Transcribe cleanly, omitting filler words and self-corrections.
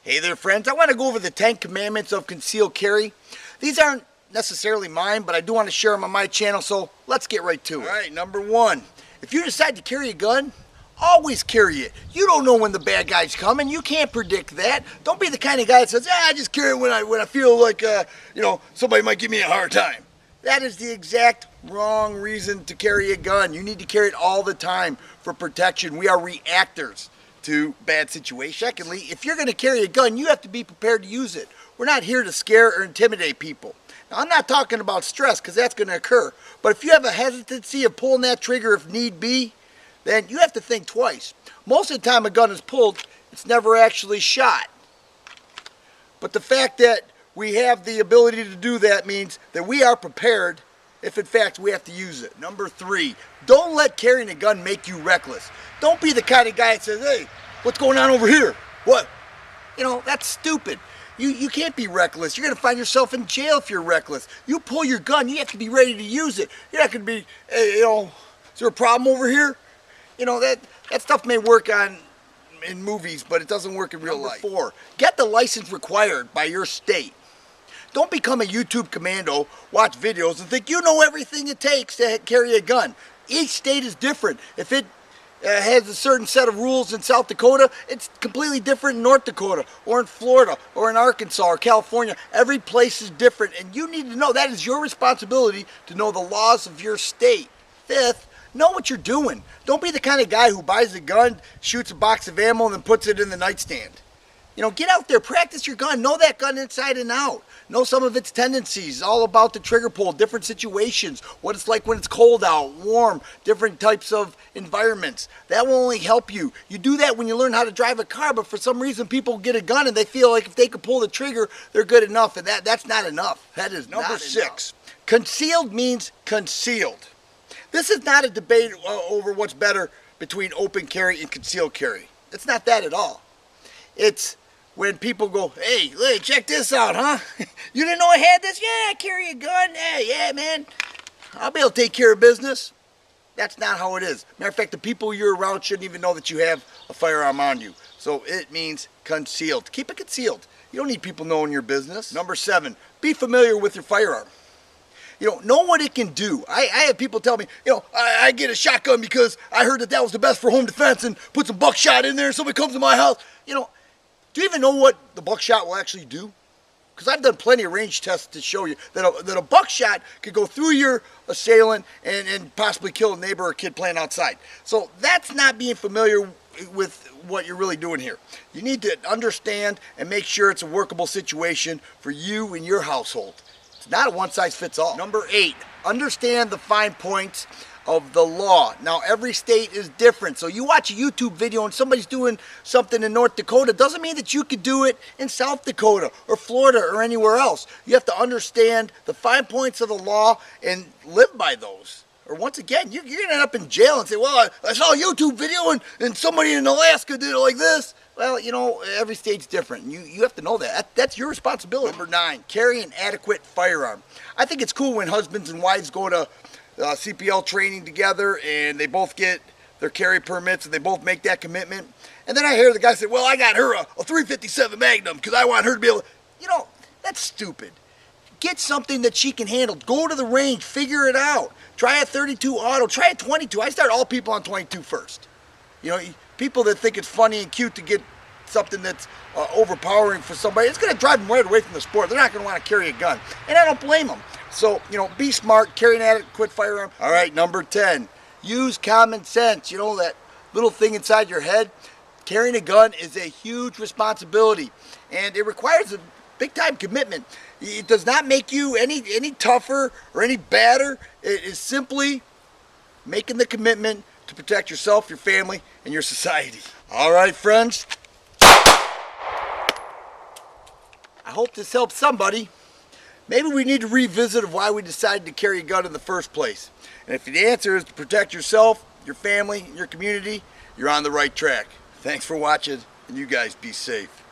Hey there, friends. I want to go over the 10 commandments of concealed carry. These aren't necessarily mine, but I do want to share them on my channel, so let's get right to it. All right, number 1. If you decide to carry a gun, always carry it. You don't know when the bad guy's coming. You can't predict that. Don't be the kind of guy that says, I just carry it when I feel like, somebody might give me a hard time. That is the exact wrong reason to carry a gun. You need to carry it all the time for protection. We are reactors to bad situations. Secondly, if you're going to carry a gun, you have to be prepared to use it. We're not here to scare or intimidate people. Now, I'm not talking about stress, because that's going to occur. But if you have a hesitancy of pulling that trigger if need be, then you have to think twice. Most of the time a gun is pulled, it's never actually shot. But the fact that we have the ability to do that means that we are prepared if in fact we have to use it. Number 3, don't let carrying a gun make you reckless. Don't be the kind of guy that says, hey, what's going on over here? What? That's stupid. You can't be reckless. You're going to find yourself in jail if you're reckless. You pull your gun, you have to be ready to use it. You're not going to be, hey, is there a problem over here? That stuff may work in movies, but it doesn't work in real life. Number 4, get the license required by your state. Don't become a YouTube commando, watch videos, and think you know everything it takes to carry a gun. Each state is different. If it has a certain set of rules in South Dakota, it's completely different in North Dakota, or in Florida, or in Arkansas, or California. Every place is different, and you need to know that is your responsibility to know the laws of your state. 5th, know what you're doing. Don't be the kind of guy who buys a gun, shoots a box of ammo, and then puts it in the nightstand. Get out there, practice your gun, know that gun inside and out. Know some of its tendencies, all about the trigger pull, different situations, what it's like when it's cold out, warm, different types of environments. That will only help you. You do that when you learn how to drive a car, but for some reason people get a gun and they feel like if they can pull the trigger, they're good enough, and that's not enough. That is not enough. Number 6, concealed means concealed. This is not a debate over what's better between open carry and concealed carry. It's not that at all. It's when people go, hey, check this out, huh? You didn't know I had this? Yeah, I carry a gun. Yeah, man. I'll be able to take care of business. That's not how it is. Matter of fact, the people you're around shouldn't even know that you have a firearm on you. So it means concealed. Keep it concealed. You don't need people knowing your business. Number 7, be familiar with your firearm. Know what it can do. I have people tell me, I get a shotgun because I heard that was the best for home defense, and put some buckshot in there and somebody comes to my house. Do you even know what the buckshot will actually do? Because I've done plenty of range tests to show you that a buckshot could go through your assailant and possibly kill a neighbor or a kid playing outside. So that's not being familiar with what you're really doing here. You need to understand and make sure it's a workable situation for you and your household. It's not a one-size-fits-all. Number 8, understand the fine points of the law. Now, every state is different. So you watch a YouTube video and somebody's doing something in North Dakota, doesn't mean that you could do it in South Dakota or Florida or anywhere else. You have to understand the fine points of the law and live by those. Or once again, you're going to end up in jail and say, well, I saw a YouTube video and somebody in Alaska did it like this. Well, every state's different. You have to know that. That's your responsibility. Number 9, carry an adequate firearm. I think it's cool when husbands and wives go to CPL training together and they both get their carry permits and they both make that commitment. And then I hear the guy say, well, I got her a .357 Magnum because I want her to be able to, that's stupid. Get something that she can handle. Go to the range, figure it out. Try a 32 auto, try a 22. I start all people on 22 first. People that think it's funny and cute to get something that's overpowering for somebody, it's going to drive them right away from the sport. They're not going to want to carry a gun. And I don't blame them. So, be smart, carry an adequate firearm. All right, number 10, use common sense. That little thing inside your head. Carrying a gun is a huge responsibility, and it requires a big-time commitment. It does not make you any tougher or any badder. It is simply making the commitment to protect yourself, your family, and your society. All right, friends. I hope this helps somebody. Maybe we need to revisit why we decided to carry a gun in the first place. And if the answer is to protect yourself, your family, and your community, you're on the right track. Thanks for watching, and you guys be safe.